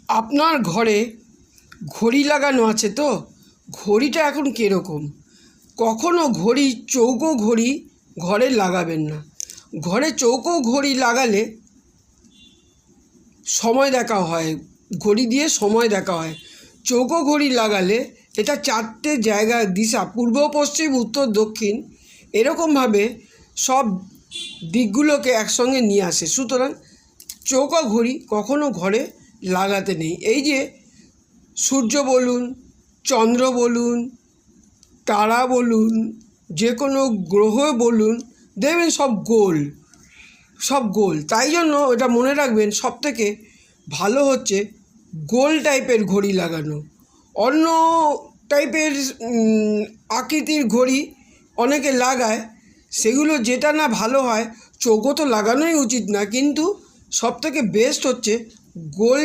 আপনার ঘরে ঘড়ি লাগানো আছে তো? ঘড়িটা এখন কীরকম? কখনও ঘড়ি চৌকো ঘড়ি ঘরে লাগাবেন না। ঘরে চৌকো ঘড়ি লাগালে সময় দেখা হয়, ঘড়ি দিয়ে সময় দেখা হয়। চৌকো ঘড়ি লাগালে এটা 4টে জায়গার দিশা, পূর্ব পশ্চিম উত্তর দক্ষিণ, এরকমভাবে সব দিকগুলোকে একসঙ্গে নিয়ে আসে। সুতরাং চৌকো ঘড়ি কখনো ঘরে লাগাতে নেই। এই যে সূর্য বলুন, চন্দ্র বলুন, তারা বলুন, যে কোনো গ্রহ বলুন, দেখবেন সব গোল। তাই জন্য এটা মনে রাখবেন, সবথেকে ভালো হচ্ছে গোল টাইপের ঘড়ি লাগানো। অন্য টাইপের আকৃতির ঘড়ি অনেকে লাগায়, সেগুলো যেটা না ভালো হয়, চৌকো তো লাগানোই উচিত না, কিন্তু সবথেকে বেস্ট হচ্ছে গোল